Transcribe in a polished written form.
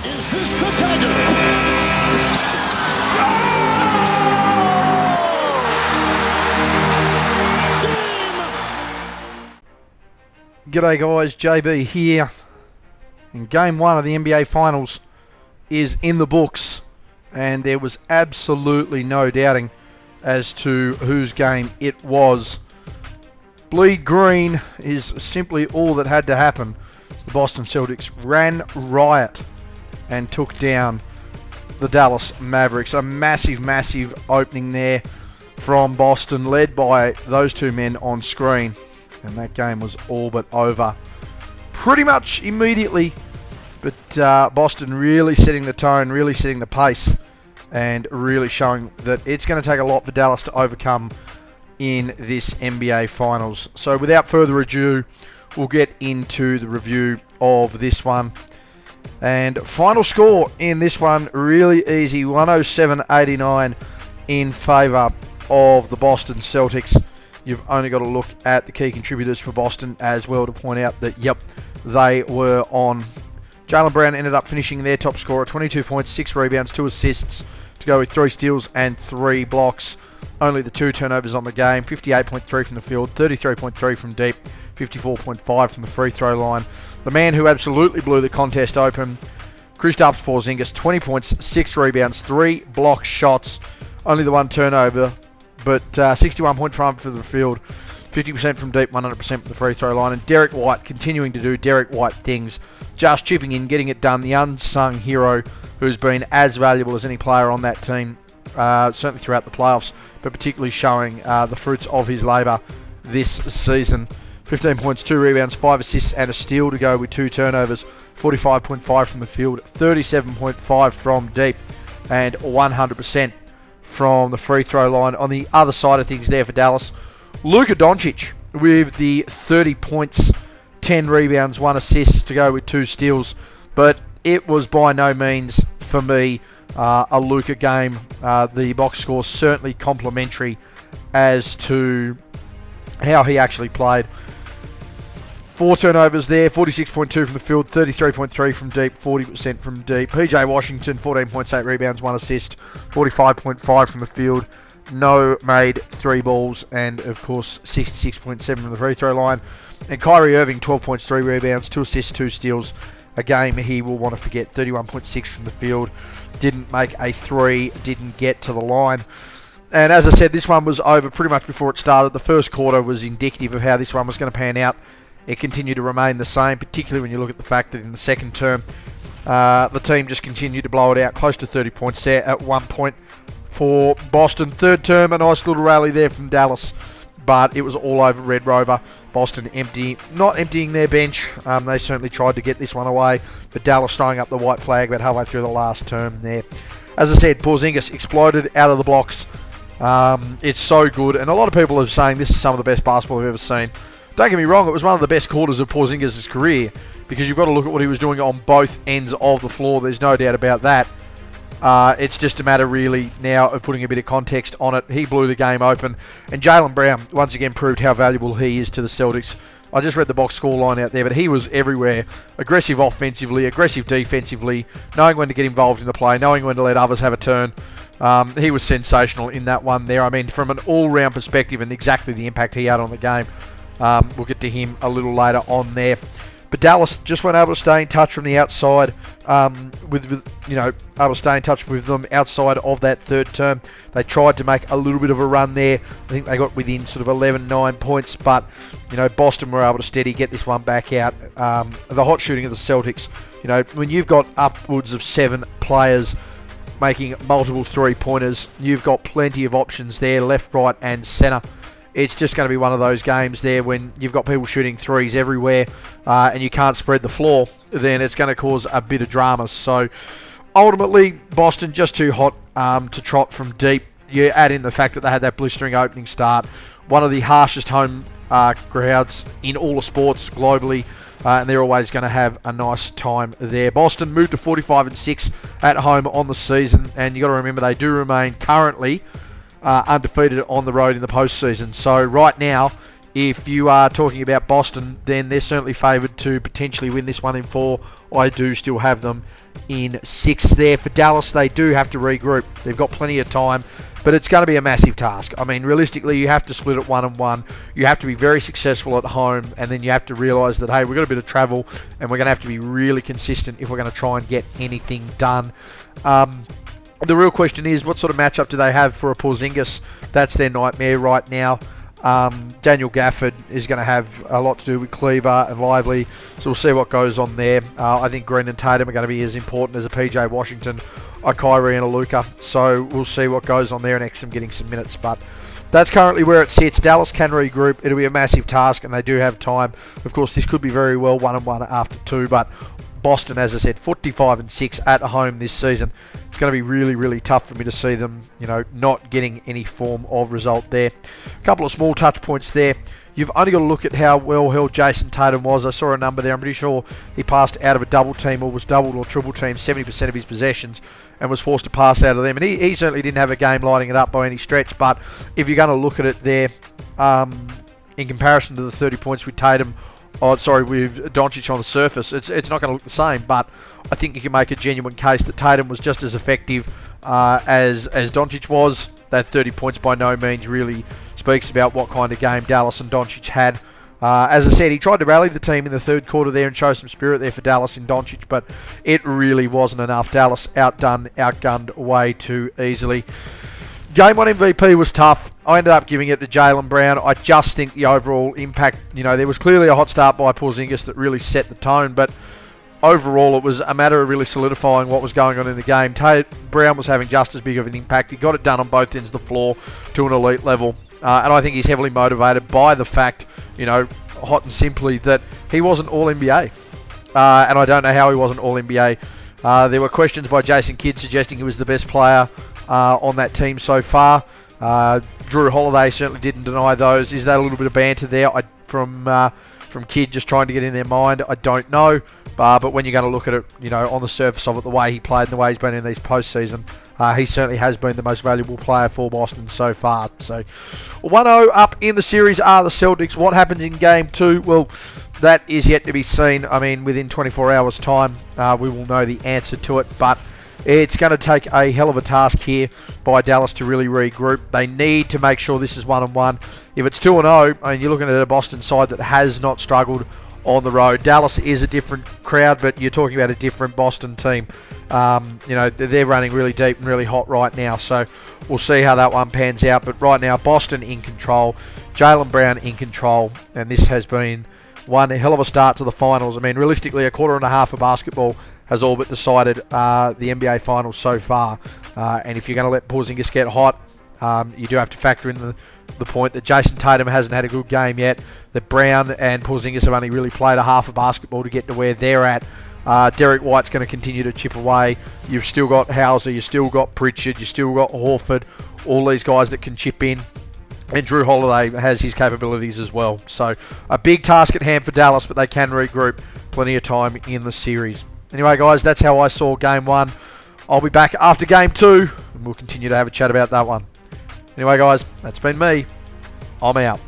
Is this the dagger? G'day guys, JB here. And game one of the NBA Finals is in the books, and there was absolutely no doubting as to whose game it was. Bleed green is simply all that had to happen. The Boston Celtics ran riot and took down the Dallas Mavericks. A massive opening there from Boston, led by those two men on screen. And that game was all but over pretty much immediately. But Boston really setting the tone, really setting the pace, and really showing that it's going to take a lot for Dallas to overcome in this NBA Finals. So without further ado, we'll get into the review of this one. And final score in this one, really easy, 107-89 in favour of the Boston Celtics. You've only got to look at the key contributors for Boston as well to point out that, yep, they were on. Jaylen Brown ended up finishing their top scorer, 22 points, 6 rebounds, 2 assists, to go with 3 steals and 3 blocks. Only the 2 turnovers on the game, 58.3 from the field, 33.3 from deep, 54.5 from the free throw line. The man who absolutely blew the contest open, Kristaps Porzingis, 20 points, 6 rebounds, 3 block shots, only the 1 turnover, but 61.5 for the field, 50% from deep, 100% from the free throw line. And Derek White continuing to do Derek White things, just chipping in, getting it done. The unsung hero who's been as valuable as any player on that team, certainly throughout the playoffs, but particularly showing the fruits of his labour this season. 15 points, 2 rebounds, 5 assists and a steal to go with 2 turnovers, 45.5 from the field, 37.5 from deep, and 100% from the free throw line. On the other side of things there for Dallas, Luka Doncic with the 30 points, 10 rebounds, 1 assist to go with 2 steals. But it was by no means, for me, a Luka game. The box score certainly complimentary as to how he actually played. 4 turnovers there, 46.2 from the field, 33.3 from deep, 40% from deep. PJ Washington, 14 points, 8 rebounds, 1 assist, 45.5 from the field. No made 3 balls, and of course 66.7 from the free throw line. And Kyrie Irving, 12 points, 3 rebounds, 2 assists, 2 steals. A game he will want to forget, 31.6 from the field. Didn't make a 3, didn't get to the line. And as I said, this one was over pretty much before it started. The first quarter was indicative of how this one was going to pan out. It continued to remain the same, particularly when you look at the fact that in the second term, the team just continued to blow it out, close to 30 points there at one point for Boston. Third term, a nice little rally there from Dallas, but it was all over Red Rover. Boston not emptying their bench. They certainly tried to get this one away, but Dallas throwing up the white flag about halfway through the last term there. As I said, Porzingis exploded out of the blocks. It's so good, and a lot of people are saying this is some of the best basketball we've ever seen. Don't get me wrong, it was one of the best quarters of Porzingis' career, because you've got to look at what he was doing on both ends of the floor. There's no doubt about that. It's just a matter really now of putting a bit of context on it. He blew the game open, and Jaylen Brown once again proved how valuable he is to the Celtics. I just read the box score line out there, but he was everywhere. Aggressive offensively, aggressive defensively, knowing when to get involved in the play, knowing when to let others have a turn. He was sensational in that one there. I mean, from an all-round perspective and exactly the impact he had on the game. We'll get to him a little later on there. But Dallas just weren't able to stay in touch from the outside, able to stay in touch with them outside of that third term. They tried to make a little bit of a run there. I think they got within sort of 11-9 points, but, Boston were able to steady, get this one back out. The hot shooting of the Celtics, when you've got upwards of 7 players making multiple three-pointers, you've got plenty of options there, left, right, and centre. It's just going to be one of those games there when you've got people shooting threes everywhere and you can't spread the floor, then it's going to cause a bit of drama. So ultimately, Boston just too hot to trot from deep. You add in the fact that they had that blistering opening start, one of the harshest home crowds in all of sports globally, and they're always going to have a nice time there. Boston moved to 45-6 at home on the season, and you got to remember they do remain currently undefeated on the road in the postseason. So right now, if you are talking about Boston, then they're certainly favoured to potentially win this one in 4. I do still have them in 6 there. For Dallas, they do have to regroup. They've got plenty of time, but it's going to be a massive task. I mean, realistically, you have to split it 1-1. You have to be very successful at home, and then you have to realise that, hey, we've got a bit of travel, and we're going to have to be really consistent if we're going to try and get anything done. The real question is, what sort of matchup do they have for a Porzingis? That's their nightmare right now. Daniel Gafford is going to have a lot to do with Kleber and Lively, so we'll see what goes on there. I think Green and Tatum are going to be as important as a PJ Washington, a Kyrie and a Luka, so we'll see what goes on there and Exum getting some minutes, but that's currently where it sits. Dallas can regroup. It'll be a massive task, and they do have time. Of course, this could be very well 1-1 after 2, but Boston, as I said, 45-6 at home this season. It's going to be really, really tough for me to see them, not getting any form of result there. A couple of small touch points there. You've only got to look at how well held Jason Tatum was. I saw a number there. I'm pretty sure he passed out of a double team or was double or triple team 70% of his possessions and was forced to pass out of them. And he certainly didn't have a game lighting it up by any stretch. But if you're going to look at it there, in comparison to the 30 points with Tatum, with Doncic on the surface, it's not going to look the same, but I think you can make a genuine case that Tatum was just as effective as Doncic was. That 30 points by no means really speaks about what kind of game Dallas and Doncic had. As I said, he tried to rally the team in the third quarter there and show some spirit there for Dallas in Doncic, but it really wasn't enough. Dallas outgunned way too easily. Game 1 MVP was tough. I ended up giving it to Jaylen Brown. I just think the overall impact, there was clearly a hot start by Porzingis that really set the tone, but overall it was a matter of really solidifying what was going on in the game. Brown was having just as big of an impact. He got it done on both ends of the floor to an elite level, and I think he's heavily motivated by the fact, hot and simply, that he wasn't All-NBA. And I don't know how he wasn't All-NBA. There were questions by Jason Kidd suggesting he was the best player on that team so far. Drew Holiday certainly didn't deny those. Is that a little bit of banter there from Kidd just trying to get in their mind? I don't know. But when you're going to look at it, on the surface of it, the way he played and the way he's been in these postseason, he certainly has been the most valuable player for Boston so far. So 1-0 up in the series are the Celtics. What happens in Game 2? Well, that is yet to be seen. I mean, within 24 hours' time, we will know the answer to it. But it's going to take a hell of a task here by Dallas to really regroup. They need to make sure this is 1-1. If it's 2-0, I mean, you're looking at a Boston side that has not struggled on the road. Dallas is a different crowd, but you're talking about a different Boston team. They're running really deep and really hot right now, so we'll see how that one pans out. But right now, Boston in control, Jaylen Brown in control, and this has been one hell of a start to the finals. I mean, realistically, a quarter and a half of basketball has all but decided the NBA Finals so far. And if you're going to let Porzingis get hot, you do have to factor in the point that Jason Tatum hasn't had a good game yet, that Brown and Porzingis have only really played a half of basketball to get to where they're at. Derek White's going to continue to chip away. You've still got Hauser, you've still got Pritchard, you've still got Horford, all these guys that can chip in. And Drew Holiday has his capabilities as well. So a big task at hand for Dallas, but they can regroup. Plenty of time in the series. Anyway, guys, that's how I saw Game 1. I'll be back after Game 2, and we'll continue to have a chat about that one. Anyway, guys, that's been me. I'm out.